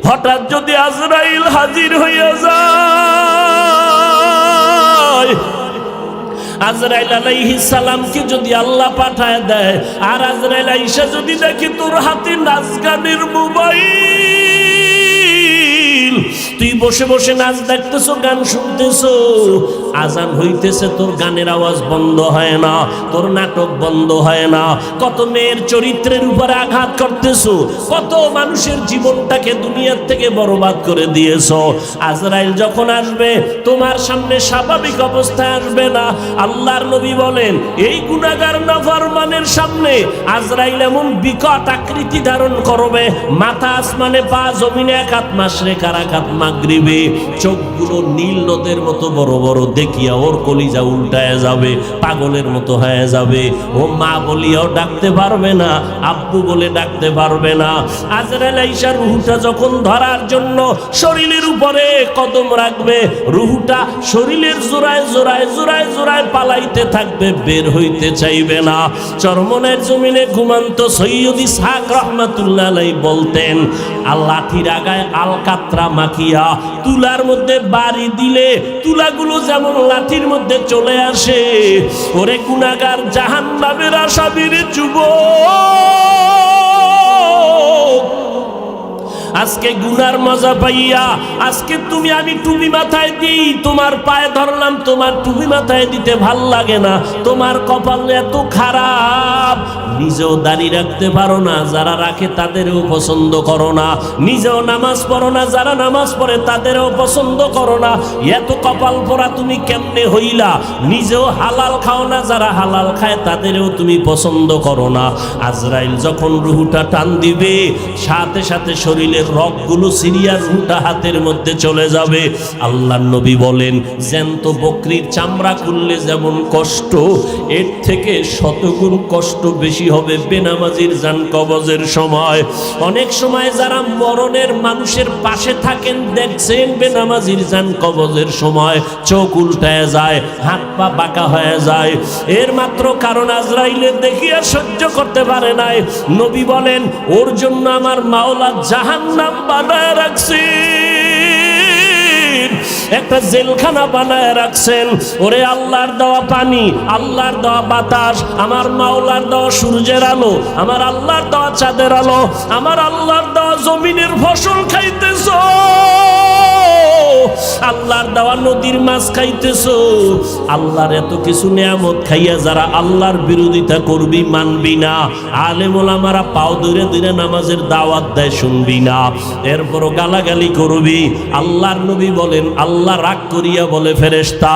হঠাৎ যদি আজরাইল হাজির হইয়া যায়, আজরাইল আলাইহিস সালামকে যদি আল্লাহ পাঠায় দেয়, আর আজরাইল আইসা যদি দেখে তোর হাতে নাচ গানের মোবাইল, তুই বসে বসে নাচ দেখতেছো, গান শুনতেছো, আজান হইতেছে, তোর গানের আওয়াজ বন্ধ হয় না, তোর নাটক বন্ধ হয় না, কত মেয়ের চরিত্রের উপরে আঘাত করতেছো, কত মানুষের জীবনটাকে দুনিয়ার থেকে বরবাদ করে দিয়েছো। আজরাইল যখন আসবে তোমার সামনে স্বাভাবিক অবস্থায় আসবে না। আল্লাহর নবী বলেন, এই গুনাহগার নাফরমানের সামনে আজরাইল এমন বিকট আকৃতি ধারণ করবে, মাথা আসমানে, পা জমিনে, এক হাত মাশরিক আর এক হাত মাগরিবে, চোখগুলো নীল নদের মতো বড় বড়, দেখিয়া ওর কলিজা উল্টায় যাবে, পাগলের মতো হয়ে যাবে। ও মা বলিয়াও ডাকতে পারবে না, আব্বু বলে ডাকতে পারবে না। আজরাইল আইসা রুহুটা যখন ধরার জন্য শরীরের উপরে কদম রাখবে, রুহুটা শরীরের জোড়ায় জোড়ায় জোড়ায় জোড়ায় পালাইতে থাকবে, বের হইতে চাইবে না। চরমনের জমিনে ঘুমান্ত সৈয়দ ইসহাক রহমাতুল্লাহ আলাইহি বলতেন, লাঠির আগায় আলকাতরা মাখিয়া তুলার মধ্যে বাড়ি দিলে তুলাগুলো যেমন লাঠির মধ্যে চলে আসে, ওরে গুনাহগার জাহান্নামের আসামির যুবক, আজকে গুনার মজা পাইয়া, আজকে তুমি আমি টুপি মাথায় দিই, তোমার পায়ে ধরলাম, তোমার টুপি মাথায় দিতে ভাল লাগে না, তোমার কপাল এত খারাপ, নিজেও দাড়ি রাখতে পারো না, যারা রাখে তাদেরও পছন্দ করো না, নিজেও নামাজ পড়ো না, যারা নামাজ পড়ে তাদেরও পছন্দ করো না, এত কপাল পোড়া তুমি কেমনে হইলা, নিজেও হালাল খাও না, যারা হালাল খায় তাদেরও তুমি পছন্দ করো না। আজরাইল যখন রুহুটা টান দিবে, সাথে সাথে শরীরের রগগুলো সিরিয়া রুহুটা হাতের মধ্যে চলে যাবে। আল্লাহর নবী বলেন, জ্যান্ত বকরির চামড়া খুললে যেমন কষ্ট, এর থেকে শতগুণ কষ্ট বেশি হবে বেনামাজির জান কবজের সময়। অনেক সময় যারা মরণের মানুষের পাশে থাকেন, দেখছেন বেনামাজির জান কবজের সময় চোখ উল্টায় যায়, হাত পা বাঁকা হয়ে যায়, এর মাত্র কারণ আজরাইলের দেখিয়া সহ্য করতে পারে নাই। নবী বলেন, ওর জন্য আমার মাওলা জাহান্নাম বানায় রাখছি, একটা জেলখানা বানায় রাখছেন। ওরে আল্লাহর দেওয়া পানি, আল্লাহর দেওয়া বাতাস, আমার মাওলার দেওয়া সূর্যের আলো, আমার আল্লাহর দেওয়া চাঁদের আলো, আমার আল্লাহর দেওয়া জমিনের ফসল খাইতেছো, আল্লাহর দেওয়া নদীর মাছ খাইতেছো, আল্লাহর এত কিছু নিয়ামত খাইয়া যারা আল্লাহর বিরোধিতা করবি, মানবি না, আলেম ওলামারা পাও ধরে ধরে নামাজের দাওয়াত দেয়, শুনবি না, এরপরও গালাগালি করবি। আল্লাহর নবী বলেন, আল্লাহ রাগ করিয়া বলে, ফেরেশতা,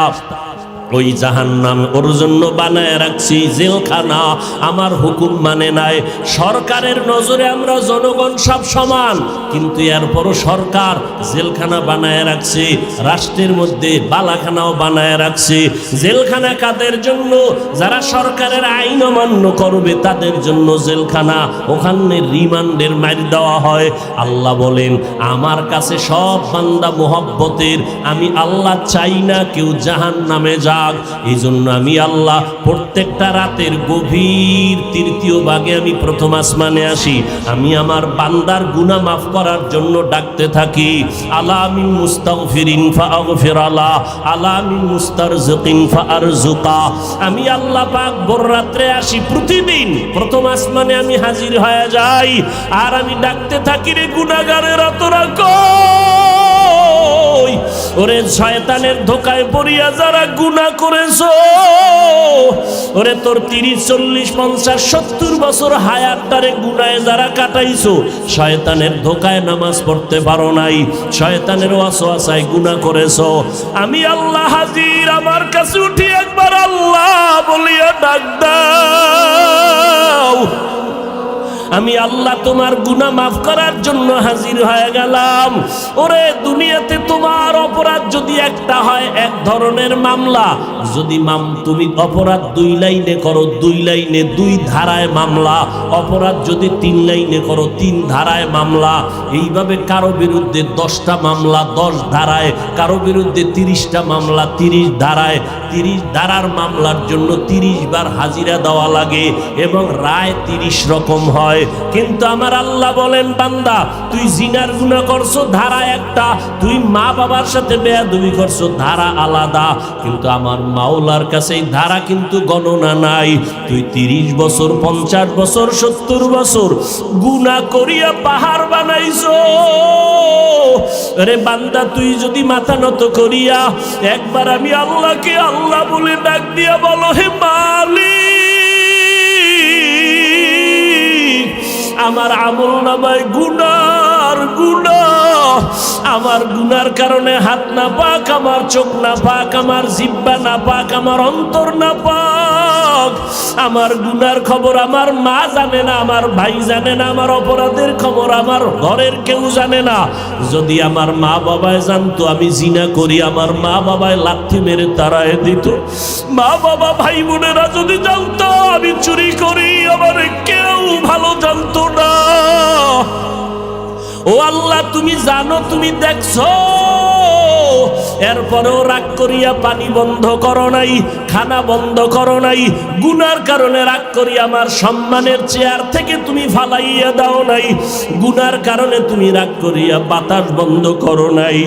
ওই জাহান্নাম ওর জন্য বানায় রাখছি জেলখানা, আমার হুকুম মানে নাই। সরকারের নজরে আমরা জনগণ সব সমান, কিন্তু এরপরও সরকার জেলখানা বানায় রাখছে, রাষ্ট্রের মধ্যে বালাখানাও বানায় রাখছে। জেলখানা কাদের জন্য? যারা সরকারের আইন অমান্য করবে তাদের জন্য জেলখানা, ওখানে রিমান্ডের মার দেওয়া হয়। আল্লাহ বলেন, আমার কাছে সব বান্দা মোহাব্বতের, আমি আল্লাহ চাই না কেউ জাহান্নামে যা। এই জন্য আমি আল্লাহ প্রত্যেকটা রাতের গভীর তৃতীয় ভাগে আমি প্রথম আসমানে আসি, আমি আমার বান্দার গুনাহ মাফ করার জন্য ডাকতে থাকি। আলা মিন মুস্তাগফিরিন ফাগফির আলা, আলা মিন মুস্তারজিকিন ফারজুকা। আমি আল্লাহ পাক ভোর রাত্রে আসি, প্রতিদিন প্রথম আসমানে আমি হাজির হয়ে যাই, আর আমি ডাকতে থাকি, রে গুনাহগারেরা তোরা কই? ওরে শয়তানের ধোকায় পড়িয়া যারা গুনাহ করেছো, ওরে তোর 30, 40, 50, 70 বছর হায়াতটারে গুনাহে যারা কাটাইছো, শয়তানের ধোকায় নামাজ পড়তে পারো নাই, শয়তানের ওয়াসওয়াসায় গুনাহ করেছো, আমি আল্লাহ হাজির, আমার কাছে উঠি একবার আল্লাহ বলিয়া ডাক দাও। আমি আল্লাহ তোমার গুনাহ মাফ করার জন্য হাজির হয়ে গেলাম। ওরে দুনিয়াতে তোমার অপরাধ যদি একটা হয়, এক ধরনের মামলা, যদি তুমি অপরাধ 2 লাইনে করো, 2 লাইনে 2 ধারায় মামলা, অপরাধ যদি 3 লাইনে করো, 3 ধারায় মামলা, এইভাবে কারো বিরুদ্ধে 10টা মামলা 10 ধারায়, কারো বিরুদ্ধে 30টা মামলা 30 ধারায়, 30 ধারার মামলার জন্য 30 বার হাজিরা দেওয়া লাগে এবং রায় 30 রকম হয়। হয়। কিন্তু আমার আল্লাহ বলেন, বান্দা তুই জিনার গুনাহ করছো ধারা একটা, তুই মা বাবার সাথে বেয়াদবি করছো ধারা আলাদা, কিন্তু আমার মাওলার কাছে এই ধারা কিন্তু গণনা নাই। তুই 30 বছর 50 বছর 70 বছর গুনাহ করিয়া পাহাড় বানাইছো। আরে বান্দা তুই যদি মাথা নত করিয়া একবার আমি আল্লাহকে আল্লাহ বলে ডাক দিয়া বলো, হে মালিক, আমার আমল নামায় গুনার গুনাহ, আমার গুনার কারণে হাত না পাক, আমার চোখ না পাক, আমার জিহ্বা না পাক, আমার অন্তর না পাক, আমার গুনার খবর আমার মা জানে না, আমার ভাই জানে না, আমার অপরাধের খবর আমার ঘরের কেউ জানে না। যদি আমার মা বাবায় জানতো আমি জিনা করি, আমার মা বাবায় লাথি মেরে তাড়ায় দিত। মা বাবা ভাই বোনেরা যদি জানতো আমি চুরি করি, আমার কেউ ভালো জানতো না। ও আল্লাহ, তুমি জানো, তুমি দেখছো, এরপরেও রাগ করিয়া পানি বন্ধ করো নাই, খানা বন্ধ করো নাই। গুনার কারণে রাগ করি আমার সম্মানের চেয়ার থেকে তুমি ফালাইয়া দাও নাই। গুনার কারণে তুমি রাগ করিয়া বাতাস বন্ধ করো নাই।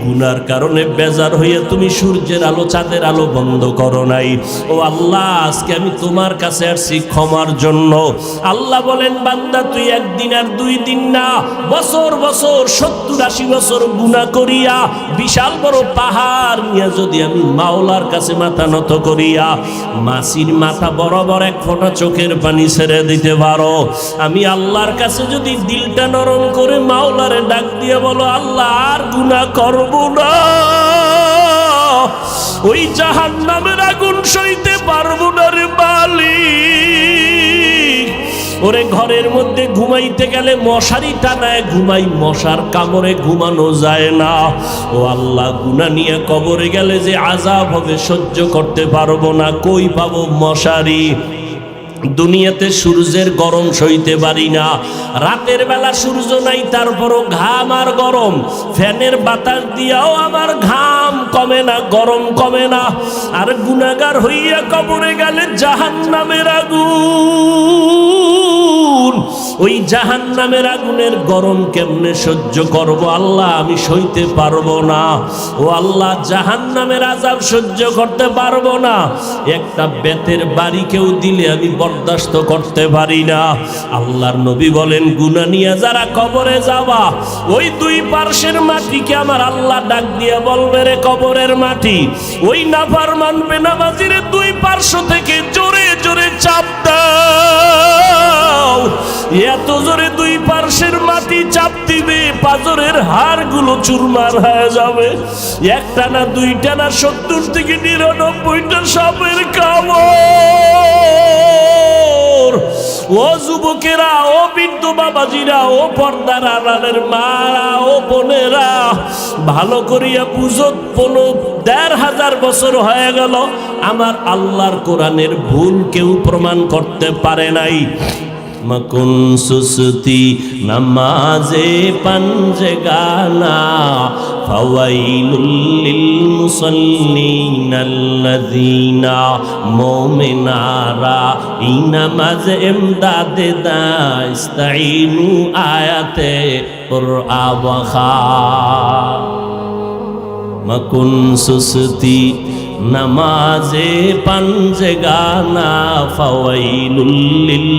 গুনার কারণে বেজার হইয়া তুমি সূর্যের আলো চাঁদের আলো বন্ধ করো নাই। ও আল্লাহ, আজকে আমি তোমার কাছে আসছি ক্ষমার জন্য। আল্লাহ বলেন, বান্দা তুই একদিন আর 2 দিন না, বছর বছর 70-80 বছর গুনাহ করিয়া বিশাল বড় পাহাড় নিয়ে যদি আমি মাওলার কাছে মাথা নত করিয়া মাসির মাথা বরাবর 1 ফোঁটা চোখের পানি ছেড়ে দিতে পারো, আমি আল্লাহর কাছে যদি দিলটা নরম করে মাওলারে ডাক দিয়ে বলো, আল্লাহ আর গুনাহ করব না, ওই জাহান্নামের আগুন সইতে পারবো না রে মালিক। ওরে ঘরের মধ্যে ঘুমাইতে গেলে মশারি টানায় ঘুমাই, মশার কামড়ে ঘুমানো যায় না। ও আল্লাহ, গুনাহ নিয়ে কবরে গেলে যে আযাব হবে সহ্য করতে পারবো না, কই পাবো মশারি? দুনিয়াতে সূর্যের গরম সইতে পারি না, রাতের বেলা সূর্য নাই তারপরও ঘাম আর গরম, ফ্যানের বাতাস দিয়াও আমার ঘাম কমে না, গরম কমে না। আর গুনাহগার হইয়া কবরে গেলে জাহান্নামের আগুন, ওই জাহান্নামের আগুনের গরম কেমনে সহ্য করব আল্লাহ? আমি সইতে পারবো না। ও আল্লাহ, জাহান্নামের আযাব সহ্য করতে পারবো না। একটা বেতের বাড়ি কেউ দিলে আমি বরদাস্ত করতে পারি না। আল্লাহর নবী বলেন, গুনাহ নিয়ে যারা কবরে যাবা, ওই 2 পার্শ্বের মাটিকে আমার আল্লাহ ডাক দিয়ে বলবে, রে কবরের মাটি, ওই নাফরমান বেনামাজিরে 2 পার্শ্ব থেকে জোরে জোরে চাপ দাও। এত জোরে 2 পার্শ্বের মাটি চাপ দিবে, পাজরের হাড়গুলো চুরমার হয়ে যাবে। একটা না, 2টা না, 70 থেকে 99টা সাপের কামড়। ও যুবকেরা, ও বৃদ্ধ বাবাজিরা, ও পর্দার আড়ালের মারা, ও বোনেরা, ভালো করিয়া বুঝো, 15,500 বছর হয়ে গেল আমার আল্লাহর কোরআনের ভুল কেউ প্রমাণ করতে পারে নাই। মকুন সুসতি নামাজে পঞ্জে গানা, ফাওয়াইলুল লিল মুসাল্লিনাল্লাযীনা মুমিনারা ইনামাজ ইমদাদে দাস্তাইনু আয়াতে কুরআবখা। মকুন সুসতি নামাজে পঞ্জে গানা, ফাওয়াইলুল লিল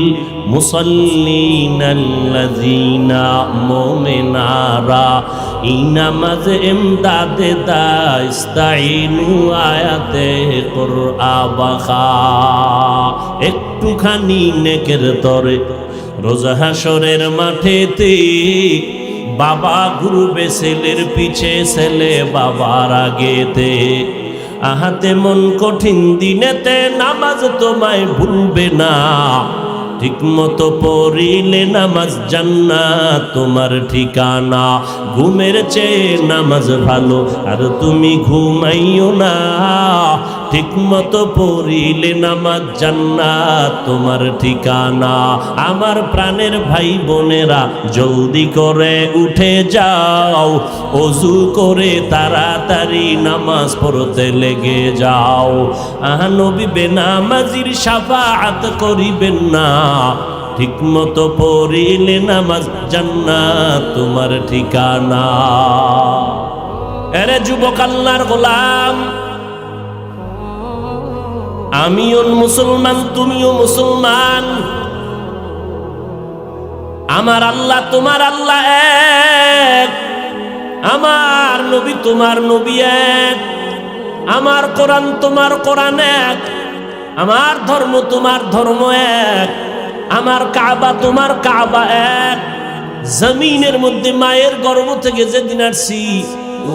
মুসাল্লিনাল্লাযীনা মুমিনারা ইনামাজ ইমদাদে দাস্তাইনু আয়াতে কুরআবখা। একটুখানি নেকের তরে রোজা হাসরের মাঠেতে বাবা ঘুরবে ছেলের পিছে, ছেলে বাবার আগেতে। আহাতে মন কঠিন দিনেতে নামাজ তোমায় ভুলবে না, ঠিক মতো পড়িলে নামাজ জান্নাত তোমার ঠিকানা। ঘুমের চেয়ে নামাজ ভালো, আর তুমি ঘুমাইও না, ঠিক মতো পড়িলে নামাজ জান্নাত তোমার ঠিকানা। আমার প্রাণের ভাই বোনেরা, জলদি করে উঠে যাও, ওযু করে তাড়াতাড়ি নামাজ পড়তে লেগে যাও। নবী বেনামাজির শাফাআত করিবেন না, ঠিক মতো পড়িলে নামাজ জান্নাত তোমার ঠিকানা। এরে যুবক আল্লাহর গোলাম, আমিও মুসলমান, তুমিও মুসলমান। আমার আল্লাহ তোমার আল্লাহ এক, আমার নবী তোমার নবী এক, আমার কোরআন তোমার কোরআন এক, আমার ধর্ম তোমার ধর্ম এক, আমার কাবা তোমার কাবা এক। জমিনের মধ্যে মায়ের গর্ভ থেকে যেদিন আসছি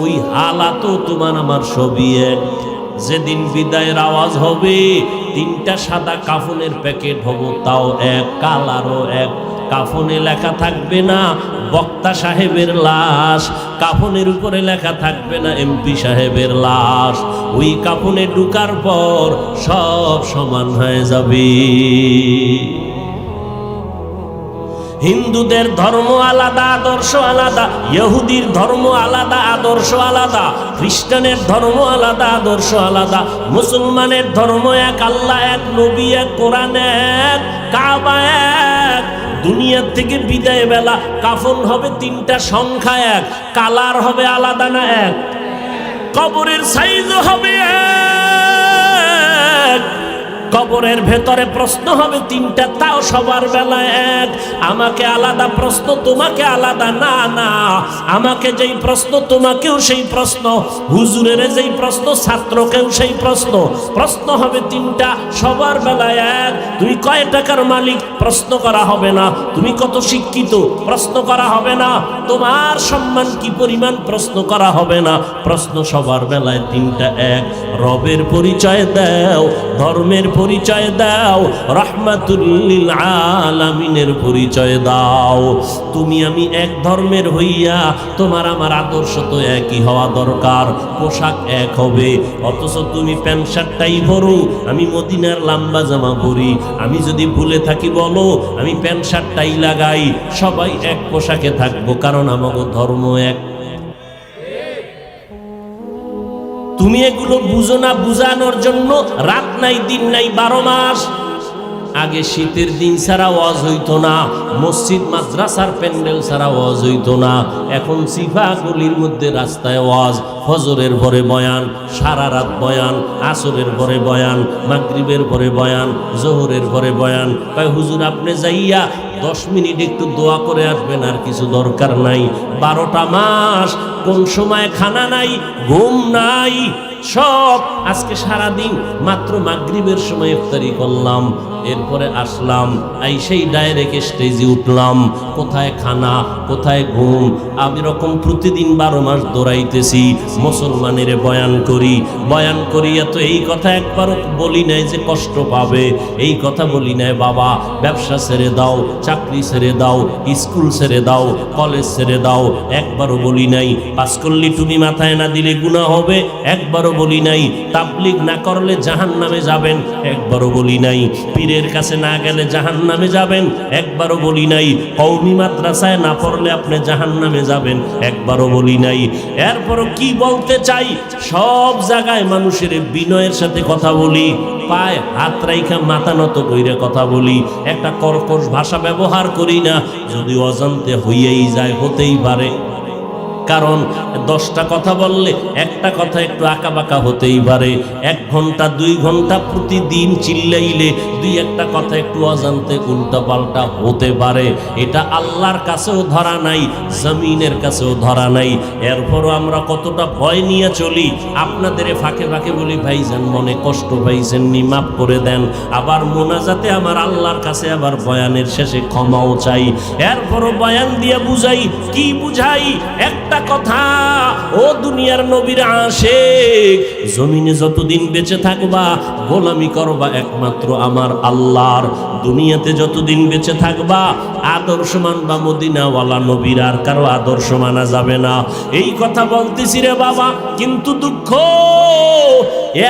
ওই হালাতও তোমার আমার সবই এক। যেদিন বিদায়ের আওয়াজ হবে, তিনটা সাদা কাফনের প্যাকেট হবো, তাও এক, কালারও এক। কাফনে লেখা থাকবে না বক্তা সাহেবের লাশ, কাফনের উপরে লেখা থাকবে না এমপি সাহেবের লাশ। ওই কাফনে ঢুকার পর সব সমান হয়ে যাবে। হিন্দুদের ধর্ম আলাদা, আদর্শ আলাদা, ইহুদির ধর্ম আলাদা, আদর্শ আলাদা, খ্রিস্টানের ধর্ম আলাদা, আদর্শ আলাদা, মুসলমানের ধর্ম এক, আল্লাহ এক, নবী এক, কোরআন এক, কাবা এক। দুনিয়ার থেকে বিদায় বেলা কাফন হবে তিনটা, সংখ্যা এক, কালার হবে আলাদা না এক, কবরের সাইজ হবে এক, কবরের ভেতরে প্রশ্ন হবে তিনটা, তাও সবার বেলায় এক। আমাকে আলাদা প্রশ্ন, তোমাকে আলাদা না, না আমাকে যেই প্রশ্ন তোমাকেও সেই প্রশ্ন, হুজুরের যেই প্রশ্ন ছাত্রকেও সেই প্রশ্ন। প্রশ্ন হবে তিনটা, সবার বেলায় এক। তুমি কয় টাকার মালিক প্রশ্ন করা হবে না, তুমি কত শিক্ষিত প্রশ্ন করা হবে না, তোমার সম্মান কি পরিমাণ প্রশ্ন করা হবে না। প্রশ্ন সবার বেলায় তিনটা এক। রবের পরিচয় দাও, ধর্মের পরিচয় দাও, রাহমাতুল লিল আলামিনের পরিচয় দাও। তুমি আমি এক ধর্মের হইয়া তোমার আমার আদর্শ তো একই হওয়া দরকার, পোশাক এক হবে। অথচ তুমি প্যান্ট শার্টটাই পরো, আমি মদিনার লম্বা জামা পরি। আমি যদি ভুলে থাকি বলো, আমি প্যান্ট শার্টটাই লাগাই। সবাই এক পোশাকে থাকবো, কারণ আমাদের ধর্ম এক। তুমি এগুলো বুঝো না, বুঝানোর জন্য রাত নাই দিন নাই 12 মাস। আগে শীতের দিন ছাড়া ওয়াজ হইতো না, মসজিদ মাদ্রাসার প্যান্ডেল ছাড়া ওয়াজ হইতো না। এখন সিফা গলির মধ্যে রাস্তায় ওয়াজ, ফজরের পরে বয়ান, সারা রাত বয়ান, আসরের পরে বয়ান, মাগরিবের পরে বয়ান, জোহরের পরে বয়ান। কয় হুজুর আপনি যাইয়া 10 মিনিট একটু দোয়া করে আসবেন, আর কিছু দরকার নাই। 12টা মাস কোন সময় খানা নাই, ঘুম নাই, সব। আজকে সারাদিন মাত্র মাগরিবের সময় ইফতারি করলাম, এরপরে আসলাম, সেই ডাইরেক্ট স্টেজে উঠলাম। কোথায় খানা, কোথায় ঘুম? আমি রকম প্রতিদিন 12 মাস দৌড়াইতেছি, মুসলমানের বয়ান করি। বয়ান করিয়া তো এই কথা একবারও বলি নাই যে কষ্ট পাবে, এই কথা বলি নাই বাবা ব্যবসা ছেড়ে দাও, চাকরি ছেড়ে দাও, স্কুল ছেড়ে দাও, কলেজ ছেড়ে দাও, একবারও বলি নাই। পাস করলে টুপি মাথায় না দিলে গুনাহ হবে, একবারও বলি নাই। তাবলীগ না করলে জাহান্নামে যাবেন, একবারও বলি নাই। পীরের কাছে না গেলে জাহান্নামে যাবেন, একবারও বলি নাই। কওমি মাদ্রাসায় না পড়লে আপনি জাহান্নামে যাবেন, একবারও বলি নাই। এরপরও কি বলতে চাই, সব জায়গায় মানুষের বিনয়ের সাথে কথা বলি, পায় হাত রাইখা মাথা নত কইরে কথা বলি, একটা কর্কশ ভাষা ব্যবহার করি না। যদি অজান্তে হইয়াই যায়, হতেই পারে, কারণ 10টা কথা বললে একটা কথা একটু আঁকা বাঁকা হতেই পারে। 1 ঘন্টা 2 ঘন্টা প্রতিদিন চিল্লাইলে 2-1টা কথা একটু অজান্তে উল্টা পাল্টা হতে পারে। এটা আল্লাহর কাছেও ধরা নাই, জমিনের কাছেও ধরা নাই। এরপরও আমরা কতটা ভয় নিয়ে চলি। আপনাদের ফাঁকে ফাঁকে বলি, ভাইজান মনে কষ্ট পাইছেন নি, মাফ করে দেন। আবার মোনাজাতে আমার আল্লাহর কাছে আবার বয়ানের শেষে ক্ষমাও চাই। এরপরও বয়ান দিয়ে বুঝাই, কি বুঝাই? একটা কথা, ও দুনিয়ার নবীর আশিক, জমিনে যতদিন বেঁচে থাকবা গোলামি করবা একমাত্র আমার আল্লাহর। দুনিয়াতে যতদিন বেঁচে থাকবা আদর্শ মানবা মদিনাওয়ালা নবীর, আর কারো আদর্শ মানা যাবে না। এই কথা বলতেছি রে বাবা, কিন্তু দুঃখ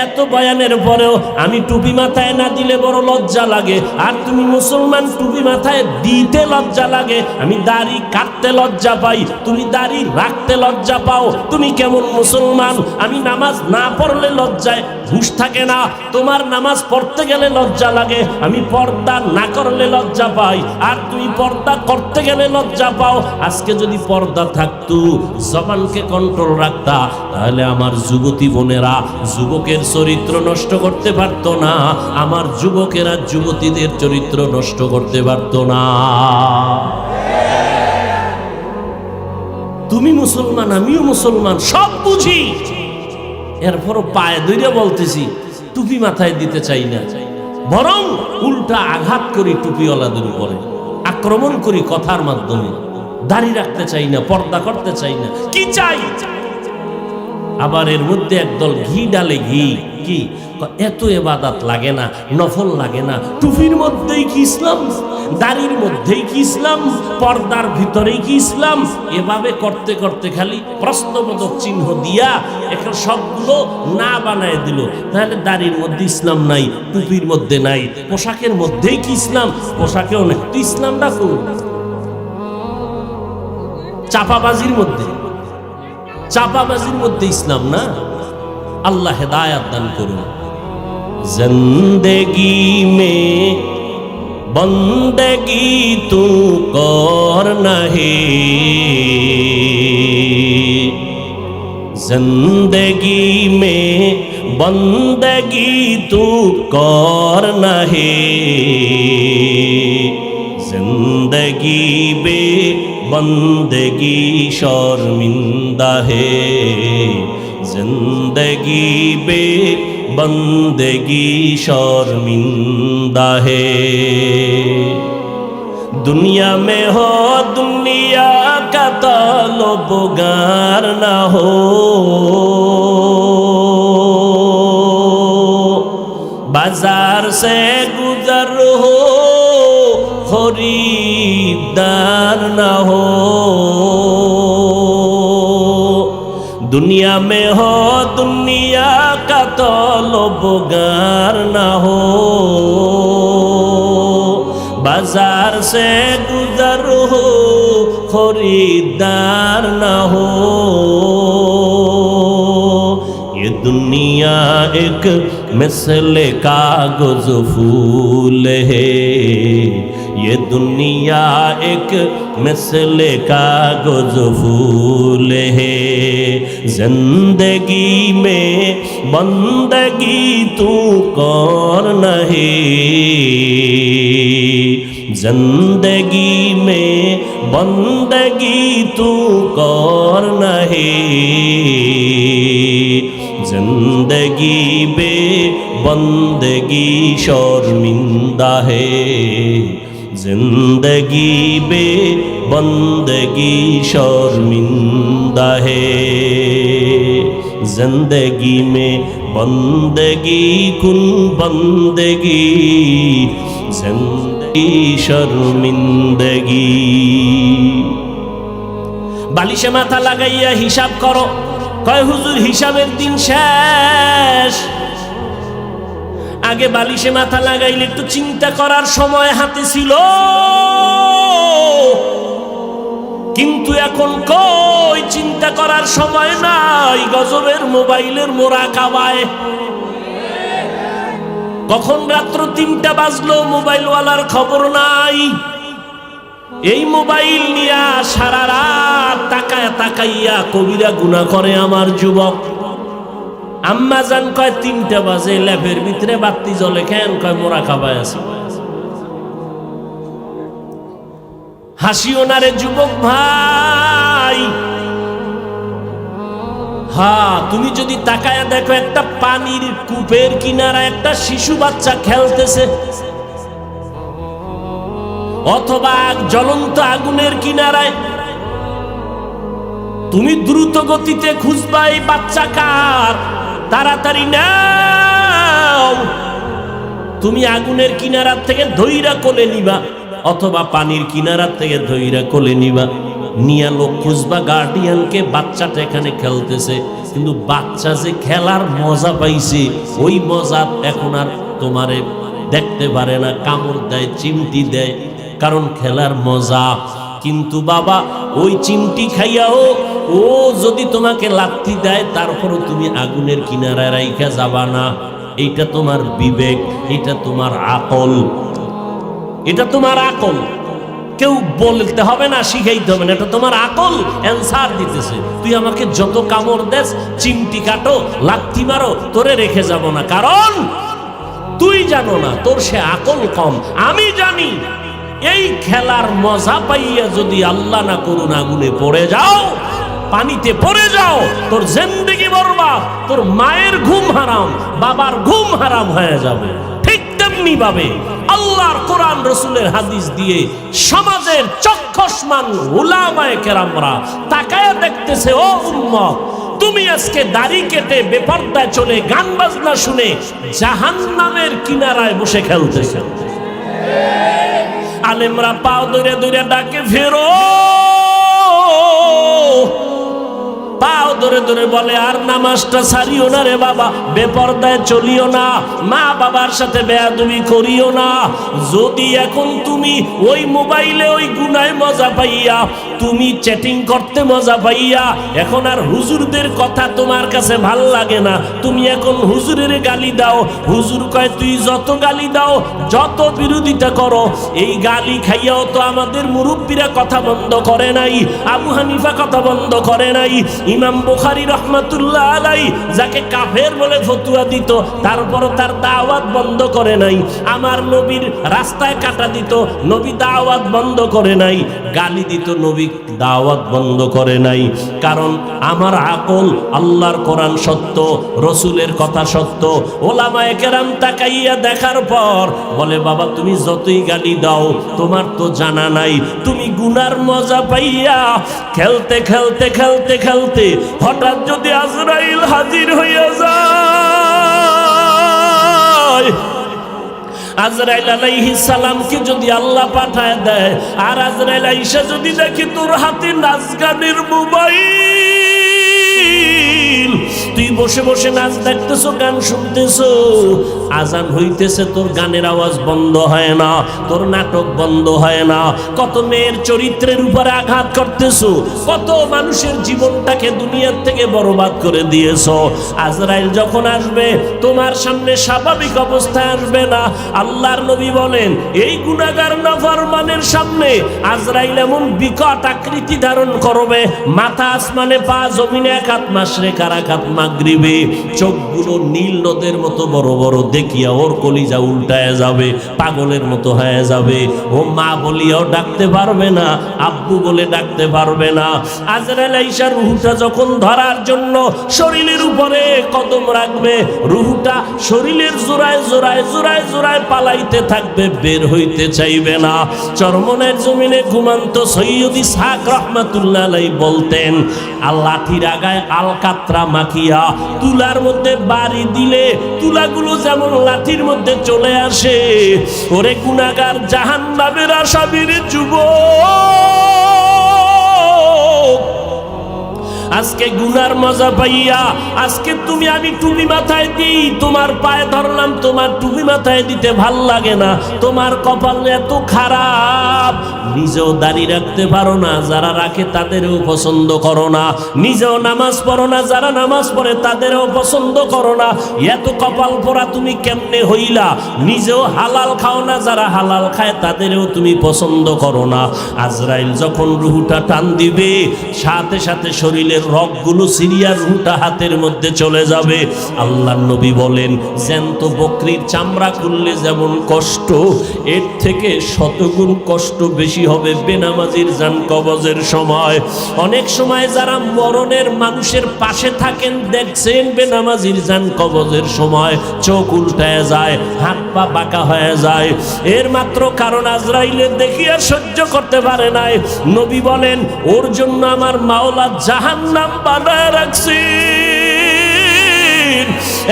এত বয়ানের পরেও আমি টুপি মাথায় না দিলে বড় লজ্জা লাগে, আর তুমি মুসলমান টুপি মাথায় দিতে লজ্জা লাগে। আমি দাড়ি কাটতে লজ্জা পাই, তুমি দাড়ি রাখতে লজ্জা পাও। তুমি কেমন মুসলমান? আমি নামাজ না পড়লে লজ্জায় হুঁশ থাকে না, তোমার নামাজ পড়তে গেলে লজ্জা লাগে। আমি পর্দা না করলে লজ্জা পাই, আর তুমি পর্দা করতে গেলে লজ্জা পাও। আজকে যদি পর্দা থাকতো, জবানকে কন্ট্রোল রাখতা, তাহলে আমার যুবতী বোনেরা যুবকের চরিত্র নষ্ট করতে পারতো না, আমার যুবকেরা যুবতীদের চরিত্র নষ্ট করতে পারতো না। তুমি মুসলমান, আমিও মুসলমান, সব বুঝি, এরপরও পায়ে ধরে বলতেছি টুপি মাথায় দিতে চাই না, বরং উল্টা আঘাত করি টুপিওয়ালাদের উপরে, আক্রমণ করি কথার মাধ্যমে। দাড়ি রাখতে চাই না, পর্দা করতে চাই না, কি চাই? আবার এর মধ্যে একদল ঘি ডালে, ঘি কি এত ইবাদত লাগে না, নফল লাগে না, টুপির মধ্যেই কি ইসলাম, দাড়ির মধ্যেই কি ইসলাম, পর্দার ভিতরেই কি ইসলাম? এভাবে করতে করতে খালি প্রশ্নবোধক চিহ্ন দিয়া এখন সবগুলো না বানায় দিল। তাহলে দাড়ির মধ্যে ইসলাম নাই, টুপির মধ্যে নাই, পোশাকের মধ্যেই কি ইসলাম, পোশাকেও নেই। তো ইসলামটা কোন? চাপাবাজির মধ্যে, চাপাবাজির মধ্যে ইসলাম না। আল্লাহ হেদায়াত দান করুন। জিন্দেগি মে বন্দেগি তু করনা হে, जिंदगी में बंदगी तू करना है, जिंदगी बे बंदगी शर्मिंदा है, जिंदगी बे बंदगी शर्मिंदा है। दुनिया में हो दुनिया का तलबगार ना हो, बाजार से गुजर हो खरीदार ना हो। दुनिया में हो दुनिया का तलबगार ना हो, बाजार से गुजर हो खरीदार ना हो। ये दुनिया एक मिसले कागज फूल है, ये दुनिया एक मिसले कागज फूल है, जिंदगी में बंदगी तू करना है, जिंदगी में बंदगी तू करना है, जिंदगी बे बंदगी शर्मिंदा है, जिंदगी बे बंदगी शर्मिंदा है। जिंदगी में बंदगी कुन बंदगी, जिंदगी शर्मिंदगी। বালিশে মাথা লাগাইয়া হিসাব করো, কয় হুজুর হিসাবের দিন শেষ। আগে বালিশে মাথা লাগাইলে একটু চিন্তা করার সময় হাতে ছিল, কিন্তু এখন কই চিন্তা করার সময় নাই। গজবের মোবাইলের মোরাকাবায় কখন রাত্র 3টা বাজলো মোবাইলওয়ালার খবর নাই। এই মোবাইল নিয়া সারা রাত তাকায়া তাকাইয়া কবিরা গুনাহ করে আমার যুবক। আম্মা জান কয় 3টা বাজে, ল্যাপের ভিতরে বাতি জ্বলে কেন? কয় মোরাকাবায় আছে। হাসিও না রে যুবক ভাই। হ্যাঁ, তুমি যদি তাকায়া দেখো একটা পানির কূপের কিনারা একটা শিশু বাচ্চা খেলতেছে, অথবা জ্বলন্ত আগুনের কিনারায়, তুমি দ্রুত গতিতে খুঁজবা এই বাচ্চা কার, তাড়াতাড়ি নাও। তুমি আগুনের কিনারা থেকে ধইরা কোলে নিবা, অথবা পানির কিনারা থেকে ধইরা কোলে নিবা। নিয়ে লোক খুঁজবা গার্ডিয়ানকে, বাচ্চাটা এখানে খেলতেছে, কিন্তু বাচ্চা যে খেলার মজা পাইছে ওই মজা এখন আর তোমারে দেখতে পারে না, কামড় দেয়, চিমটি দেয়, কারণ খেলার মজা। কিন্তু বাবা ওই চিমটি খাইয়াও ও যদি তোমাকে লাথি দেয় তারপরও তুমি আগুনের কিনারায় রাইখা যাবা না। এইটা তোমার বিবেক, এটা তোমার আকল, এটা তোমার আকল। কেউ বলতে হবে না, শিখাইতে হবে না, এটা তোমার আকল অ্যান্সার দিতেছে। তুই আমাকে যত কামড় দেস, চিমটি কাটো, লাথি মারো, তোরে রেখে যাব না, কারণ তুই জানো না, তোর সে আকল কম। আমি জানি এই খেলার মজা পাইয়া যদি আল্লাহ না করুন আগুনে পড়ে যাও, পানিতে পড়ে যাও, তোর জিন্দেগি বরবাদ, তোর মায়ের ঘুম হারাম, বাবার ঘুম হারাম হয়ে যাবে। ঠিক তেমনি ভাবে আল্লাহর কোরআন রসুলের হাদিস দিয়ে সমাজের চক্ষুষ্মান উলামায়ে কেরামরা তাকায়া দেখতেছে, ও উম্মত, তুমি আজকে দাড়ি কেটে বেপরদায় চলে গান বাজনা শুনে জাহান্নামের কিনারায় বসে খেলতেছে। আলেমরা পাও ধরে ধরে ডাকে, ফেরো, পাও ধরে ধরে বলে, আর নামাজটা ছাড়িও না রে বাবা, বেপরদায় চলিও না, মা বাবার সাথে বেয়াদবি করিও না। যদি এখন তুমি ওই মোবাইলে ওই গুনায় মজা পাইয়া, তুমি চ্যাটিং করতে মজা পাইয়া এখন আর হুজুরদের কথা তোমার কাছে ভাল লাগে না, তুমি এখন হুজুরের গালি দাও, হুজুর কয় তুই যত গালি দাও, যত বিরোধিতা করো, এই গালি খাইয়াও তো আমাদের মুরব্বীরা কথা বন্ধ করে নাই, আবু হানিফা কথা বন্ধ করে নাই, ইমাম বুখারী রহমাতুল্লাহ আলাই যাকে কাফের বলে ফতোয়া দিত তারপরও তার দাওয়াত বন্ধ করে নাই, আমার নবীর রাস্তায় কাটা দিত, নবী দাওয়াত বন্ধ করে নাই, গালি দিত, নবী দাওয়াত বন্ধ করে নাই। কারণ আমার আকল, আল্লাহর কোরআন সত্য, রসুলের কথা সত্য। ওলামায়ে কেরাম তাকাইয়া দেখার পর বলে, বাবা তুমি যতই গালি দাও তোমার তো জানা নাই, তুমি গুনার মজা পাইয়া খেলতে খেলতে খেলতে খেলতে হঠাৎ যদি আজরাইল হাজির হইয়া যায়, আজরাইল আলাইহিস সালামকে যদি আল্লাহ পাঠায় দেয়, আর আজরাইল আইসা যদি দেখে তোর হাতে নাচ গানের মোবাইল, তুই বসে বসে নাচ দেখতেছো, গান শুনতেছো, আজান হইতেছে, তোর গানের আওয়াজ বন্ধ হয় না, তোর নাটক বন্ধ হয় না, কত মেয়ের চরিত্রের উপরে আঘাত করতেছো, কত মানুষের জীবনটাকে দুনিয়ার থেকে বরবাদ করে দিয়েছো। আজরাইল যখন আসবে তোমার সামনে স্বাভাবিক অবস্থায় আসবে না। আল্লাহর নবী বলেন, এই গুনাহগার নাফরমানের সামনে আজরাইল এমন বিকট আকৃতি ধারণ করবে, মাথা আসমানে, পা জমিনে, এক হাত মাশরিক আর এক হাত মাগরিবে, চোখগুলো নীল নদের মতো বড় বড়, দেখিয়া ওর কলিজা উল্টায় যাবে, পাগলের মতো হয়ে যাবে, ও মা বলিয়াও ডাকতে পারবে না, আব্বু বলে ডাকতে পারবে না। আজরাইল আইসা রুহুটা যখন ধরার জন্য শরীরের উপরে কদম রাখবে, রুহুটা শরীরের জোড়ায় জোড়ায় জোড়ায় জোড়ায় পালাইতে থাকবে, বের হইতে চাইবে না। চরমনের জমিনে ঘুমান্ত সৈয়দ ইসহাক রহমাতুল্লাহ আলাইহি বলতেন, লাঠির আগায় আলকাতরা মাখিয়া তুলার মধ্যে বাড়ি দিলে তুলাগুলো যেমন লাঠির মধ্যে চলে আসে, ওরে গুনাহগার জাহান্নামের আসামির যুবক, আজকে গুনার মজা পাইয়া, আজকে তুমি আমি টুপি মাথায় দিই, তোমার পায়ে ধরলাম, তোমার টুপি মাথায় দিতে ভাল লাগে না, তোমার কপাল এত খারাপ, নিজেও দাঁড়িয়ে রাখতে পারো না, যারা রাখে তাদেরও পছন্দ করো না, নিজেও নামাজ পড়ো না, যারা নামাজ পড়ে তাদেরও পছন্দ করো না, এত কপাল পরা তুমি কেমনে হইলা, নিজেও হালাল খাও না, যারা হালাল খায় তাদেরও তুমি পছন্দ করো না। আজরাইল যখন রুহুটা টান দিবে, সাথে সাথে শরীরের রগগুলো সিরিয়া রুহুটা হাতের মধ্যে চলে যাবে। আল্লাহর নবী বলেন, জ্যান্ত বকরির চামড়া খুললে যেমন কষ্ট, এর থেকে শতগুণ কষ্ট বেশি হবে বেনামাজির জান কবজের সময়। অনেক সময় যারা মরণের মানুষের পাশে থাকেন দেখছেন, বেনামাজির জান কবজের সময় চোখ উল্টায় যায়, হাত পা বাঁকা হয়ে যায়, এর মাত্র কারণ আজরাইলের দেখিয়া সহ্য করতে পারে নাই। নবী বলেন, ওর জন্য আমার মাওলা জাহান্নাম বানায় রাখছি।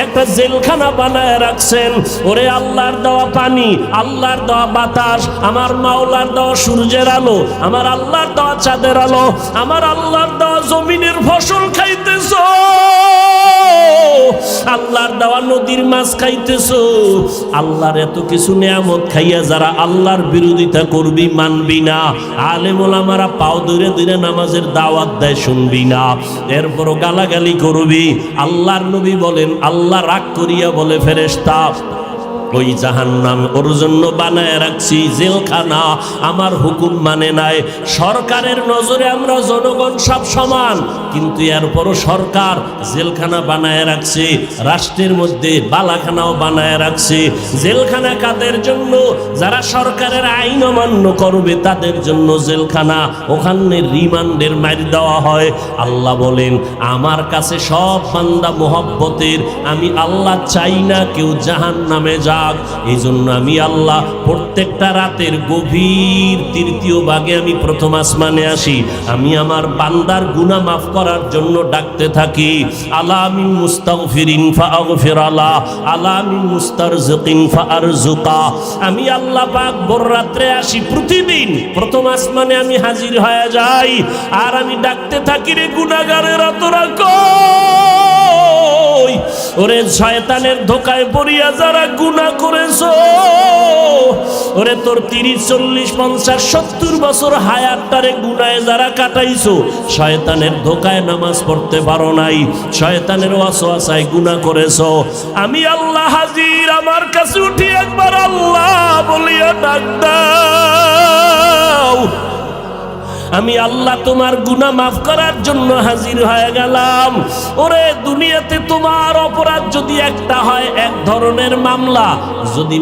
একটা জেলখানা বানায় রাখছেন। ওরে আল্লাহর দেওয়া পানি, আল্লাহর দেওয়া বাতাস, আমার মাওলার দেওয়া সূর্যের আলো, আমার আল্লাহর দেওয়া চাঁদের আলো, আমার আল্লাহর দেওয়া জমিনের ফসল খাইতেছো, আল্লাহর দেওয়া নদীর মাছ খাইতেছো। আল্লাহর এত কিছু নিয়ামত খাইয়া যারা আল্লাহর বিরোধিতা করবি, মানবি না, আলেম ওলামারা পাও ধরে ধরে নামাজের দাওয়াত দেয়, শুনবি না, এরপরও গালাগালি করবি। আল্লাহর নবী বলেন, আল্লাহ রাগ করিয়া বলে ফেরেশতা, ওই জাহান্নাম ওর জন্য বানায় রাখছি জেলখানা, আমার হুকুম মানে নাই। সরকারের নজরে আমরা জনগণ সব সমান, কিন্তু এরপরও সরকার জেলখানা বানায় রাখছে, রাষ্ট্রের মধ্যে বালাখানাও বানায় রাখছে। জেলখানা কাদের জন্য? যারা সরকারের আইন অমান্য করবে তাদের জন্য জেলখানা, ওখানে রিমান্ডের মার দেওয়া হয়। আল্লাহ বলেন, আমার কাছে সব বান্দা মোহব্বতের, আমি আল্লাহ চাই না কেউ জাহান্নামে যাক। এই জন্য আমি আল্লাহ প্রত্যেকটা রাতের গভীর তৃতীয় ভাগে আমি প্রথম আসমানে আসি, আমি আমার বান্দার গুনাহ মাফ করার জন্য ডাকতে থাকি। আলা মিন মুস্তাগফিরিন ফাগফির আলা, আলা মিন মুস্তারজিকিন ফারজুকা। আমি আল্লাহ পাক ভোর রাত্রে আসি, প্রতিদিন প্রথম আসমানে আমি হাজির হয়ে যাই, আর আমি ডাকতে থাকি, রে গুনাহগারেরা তোরা কই? ওরে শয়তানের ধোকায় পড়িয়া যারা গুনাহ করেছো, ওরে তোর 30, 40, 50, 70 বছর হায়াতটারে গুনাহে যারা কাটাইছো, শয়তানের ধোকায় নামাজ পড়তে পারো নাই, শয়তানের ওয়াসওয়াসায় গুনাহ করেছো, আমি আল্লাহ হাজির, আমার কাছে উঠি একবার আল্লাহ বলিয়া ডাক দাও। আমি আল্লাহ তোমার গুনাহ মাফ করার জন্য হাজির হয়ে গেলাম। ওরে দুনিয়াতে তোমার অপরাধ যদি একটা হয়, এক ধরনের মামলা, যদি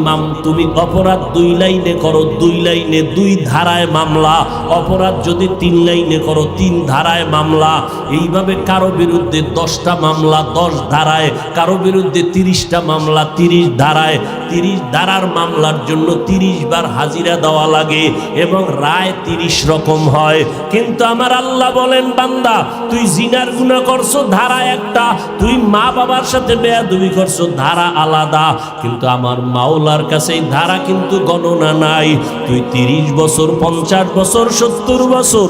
তুমি অপরাধ 2 লাইনে করো, 2 লাইনে 2 ধারায় মামলা, অপরাধ যদি 3 লাইনে করো, 3 ধারায় মামলা। এইভাবে কারো বিরুদ্ধে 10টা মামলা 10 ধারায়, কারো বিরুদ্ধে 30টা মামলা 30 ধারায়। 30 ধারার মামলার জন্য 30 বার হাজিরা দেওয়া লাগে এবং রায় 30 রকম হয়। কিন্তু আমার আল্লাহ বলেন, বান্দা তুই জিনার গুনাহ করছো, ধারা একটা, তুই মা বাবার সাথে বেয়াদবি করছো, ধারা আলাদা। কিন্তু আমার মাওলার কাছে এই ধারা কিন্তু গণনা নাই। তুই 30 বছর 50 বছর 70 বছর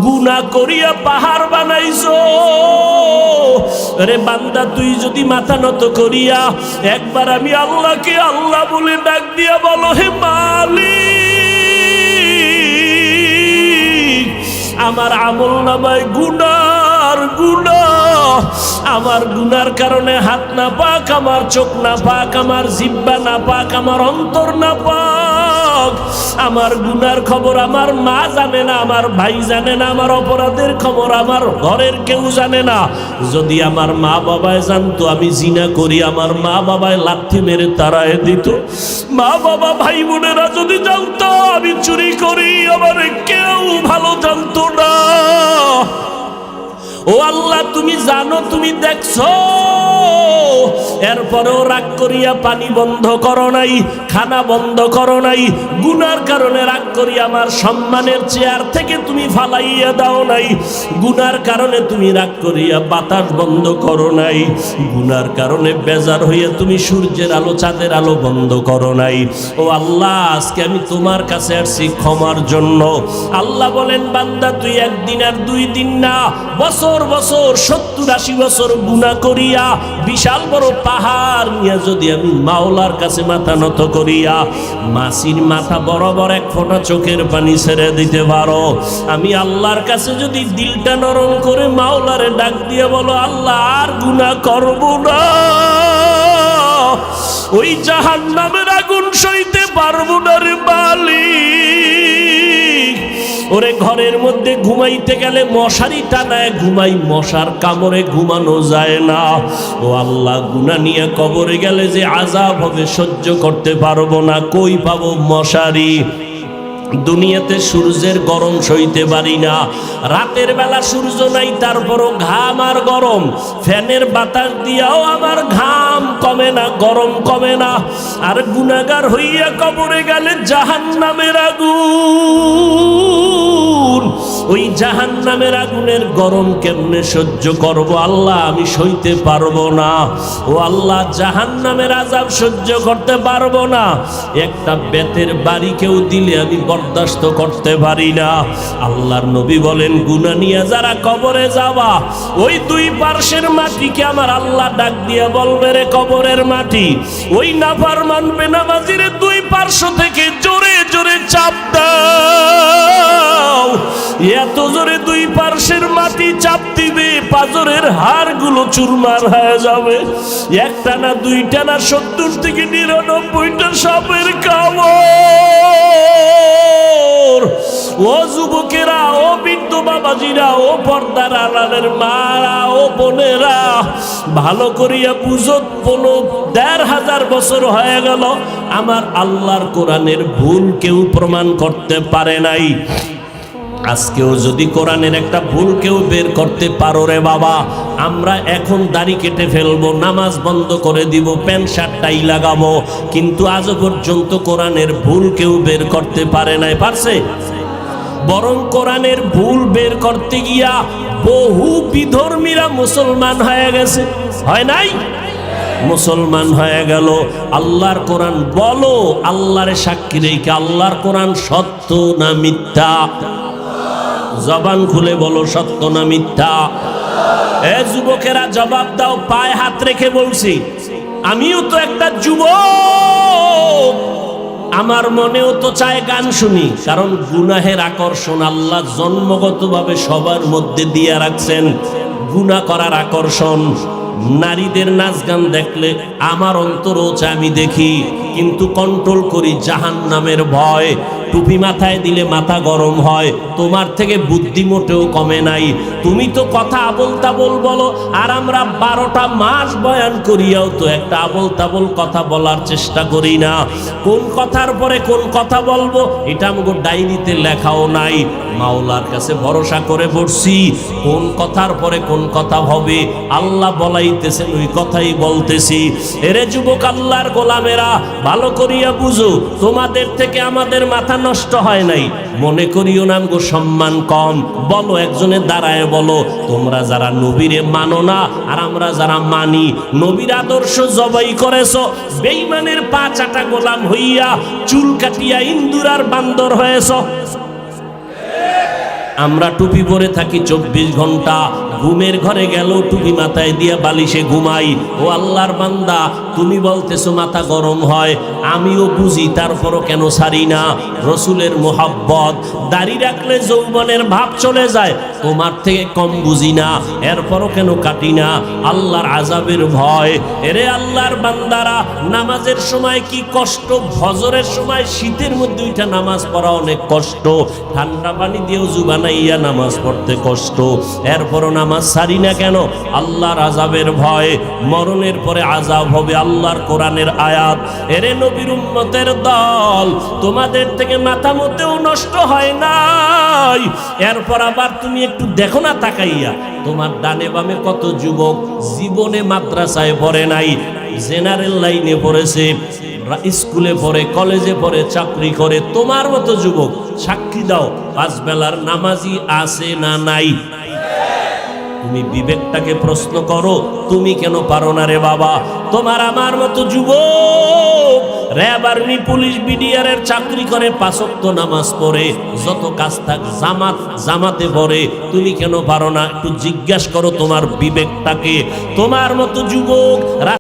গুনাহ করিয়া পাহাড় বানাইছো। আরে বান্দা, তুই যদি মাথা নত করিয়া একবার আমি আল্লাহকে আল্লাহ বলে ডাক দিয়া বলো, হে মালিক, আমার আমল নামায় গুনার গুনাহ, আমার গুনার কারণে হাত না পাক, আমার চোখ না পাক, আমার জিহ্বা না পাক, আমার অন্তর না পাক, আমার গুনার খবর আমার মা জানে না, আমার ভাই জানে না, আমার অপরাধের খবর আমার ঘরের কেউ জানে না। যদি আমার মা বাবায় জানতো আমি জিনা করি, আমার মা বাবায় লাথি মেরে তাড়ায় দিত। মা বাবা ভাই বোনেরা যদি জানতো আমি চুরি করি, আমার কেউ ভালো জানতো না। ও আল্লাহ, তুমি জানো, তুমি দেখছো, এরপরেও রাগ করিয়া পানি বন্ধ করো নাই, খানা বন্ধ করো নাই। গুনার কারণে রাগ করিয়া আমার সম্মানের চেয়ার থেকে তুমি ফালাইয়া দাও নাই। গুনার কারণে তুমি রাগ করিয়া বাতাস বন্ধ করো নাই। গুনার কারণে বেজার হইয়া তুমি সূর্যের আলো চাঁদের আলো বন্ধ করো নাই। ও আল্লাহ, আজকে আমি তোমার কাছে আসছি ক্ষমার জন্য। আল্লাহ বলেন, বান্দা তুই একদিন আর 2 দিন না, বছর বছর 70-80 বছর গুনাহ করিয়া বিশাল বড় পাহাড় নিয়ে যদি আমি মাওলার কাছে মাথা নত করিয়া মাসির মাথা বরাবর 1 ফোঁটা চোখের পানি ছেড়ে দিতে পারো, আমি আল্লাহর কাছে যদি দিলটা নরম করে মাওলারে ডাক দিয়ে বলো, আল্লাহ আর গুনাহ করব না, ওই জাহান্নামের আগুন সইতে পারবো না রে মালিক। ওরে ঘরের মধ্যে ঘুমাইতে গেলে মশারি টানায় ঘুমাই, মশার কামড়ে ঘুমানো যায় না। ও আল্লাহ, গুনাহ নিয়ে কবরে গেলে যে আযাব হবে সহ্য করতে পারবো না, কই পাবো মশারি? দুনিয়াতে সূর্যের গরম সইতে পারি না, রাতের বেলা সূর্য নাই, তারপরও ঘাম আর গরম, ফ্যানের বাতাস দিয়াও আমার ঘাম কমে না, গরম কমে না। আর গুনাহগার হইয়া কবরে গেলে জাহান্নামের আগুন, ওই জাহান্নামের আগুনের গরম কেমনে সহ্য করব আল্লাহ, আমি সইতে পারবো না। ও আল্লাহ, জাহান্নামের আযাব সহ্য করতে পারবো না। একটা বেতের বাড়ি কেউ দিলে আমি বরদাস্ত করতে পারি না। আল্লাহর নবী বলেন, গুনাহ নিয়ে যারা কবরে যাওয়া, ওই দুই পার্শ্বের মাটিকে আমার আল্লাহ ডাক দিয়ে বলবে, রে কবরের মাটি, ওই নাফরমান বেনামাজির দুই পার্শ্ব থেকে জোরে জোরে চাপ দাও। এত জোরে দুই পার্শ্বের মাটি চাপ দিবে, পাজরের হাড়গুলো চুরমার হয়ে যাবে। একটা না, দুইটা না, 70 থেকে 99টা সাপের কামড়। ও যুবকেরা, ও বৃদ্ধ বাবাজিরা, ও পর্দার আড়ালের মারা, ও বোনেরা, ভালো করিয়া বুঝো। 15,500 বছর হয়ে গেল আমার আল্লাহর কোরআনের ভুল কেউ প্রমাণ করতে পারে নাই। আজকেও যদি কোরআনের একটা ভুল কেউ বের করতে পারো রে বাবা, আমরা এখন দাড়ি কেটে ফেলবো, নামাজ বন্ধ করে দিব, প্যান্ট শার্ট টাই লাগাবো, কিন্তু আজ পর্যন্ত কোরআনের ভুল কেউ বের করতে পারে নাই। পারছে? বরং কোরআনের ভুল বের করতে গিয়া বহু বিধর্মীরা মুসলমান হয়ে গেছে, হয় নাই? মুসলমান হয়ে গেল। আল্লাহর কোরআন বলো, আল্লাহর সাক্ষী রেখে, আল্লাহর কোরআন সত্য না মিথ্যা? জবান খুলে বলো, সত্য না মিথ্যা? এ যুবকেরা জবাব দাও, পায়ে হাত রেখে বলছি। আমিও তো একটা যুবক, আমার মনেও তো চায় গান শুনি, কারণ গুনাহের আকর্ষণ আল্লাহ জন্মগতভাবে সবার মধ্যে দিয়ে রাখছেন। গুনাহ করার আকর্ষণ, নারীদের নাচ গান দেখলে আমার অন্তরও চায় আমি দেখি, কিন্তু কন্ট্রোল করি জাহান্নামের ভয়। টুপি মাথায় দিলে মাথা গরম হয়, তোমার থেকে বুদ্ধি মোটেও কমে নাই। তুমি তো কথা আবল তাবল বলো, আর আমরা 12টা মাস বয়ান করিয়াও তো একটা আবল তাবল কথা বলার চেষ্টা করি না। কোন কথার পরে কোন কথা বলবো এটা আমাকে ডায়েরিতে লেখাও নাই। মাওলার কাছে ভরসা করে পড়ছি, কোন কথার পরে কোন কথা হবে আল্লাহ বলাইতেছেন, ওই কথাই বলতেছি। এরে যুবক, আল্লাহর গোলামেরা, ভালো করিয়া বুঝো, তোমাদের থেকে আমাদের মাথা নষ্ট হয় নাই। মনে করিও না গো সম্মান কম। বলো, একজনের দাঁড়ায় বলো, তোমরা যারা নবীরে মানো না আর আমরা যারা মানি, নবীর আদর্শ জবাই করেছো, বেঈমানের পা চাটা গোলাম হইয়া চুল কাটিয়া ইন্দুর আর বান্দর হয়েছ। আমরা টুপি পরে থাকি 24 ঘন্টা, ঘুমের ঘরে গেল টুপি মাথায় দিয়া বালিশে ঘুমাই। ও আল্লাহর বান্দা, তুমি বলতেছো মাথা গরম হয়, আমিও বুঝি, তারপরও কেন ছাড়ি না? রসুলের মোহাব্বত, দাড়ি রাখলে যৌবনের ভাব চলে যায়, তোমার থেকে কম বুঝি না, এরপরও কেন কাটি না? আল্লাহর আযাবের ভয়। এরে আল্লাহর বান্দারা, নামাজের সময় কি কষ্ট, ফজরের সময় শীতের মধ্যে উঠা নামাজ পড়া অনেক কষ্ট, ঠান্ডা পানি দিয়েও জুবানাইয়া নামাজ পড়তে কষ্ট, এরপরও নামাজ ছাড়ি না কেন? আল্লাহর আযাবের ভয়। মরণের পরে আযাব হবে, আল্লাহর কোরআনের আয়াত। এরে নবীর উম্মতের দল, তোমাদের থেকে মাথা মতেও নষ্ট হয় নাই। এরপর আবার তুমি একটু দেখো না তাকাইয়া, তোমার ডানে বামে কত যুবক জীবনে মাদ্রাসায় পড়ে নাই, জেনারেল লাইনে পড়েছে, স্কুলে পড়ে, কলেজে পড়ে, চাকরি করে। তোমার মতো যুবক সাক্ষী দাও, 5 বেলার নামাজি আছে না নাই? তুমি বিবেকটাকে প্রশ্ন করো, তুমি কেন পারো না রে বাবা? তোমার আমার মতো যুবক র্যাব, আর্মি, পুলিশ, বিডিআর এর চাকরি করে, 5 ওয়াক্ত নামাজ পড়ে, যত কাজ থাক জামাতে পড়ে, তুমি কেন পারো না? একটু জিজ্ঞাসা করো তোমার বিবেকটাকে। তোমার মতো যুবক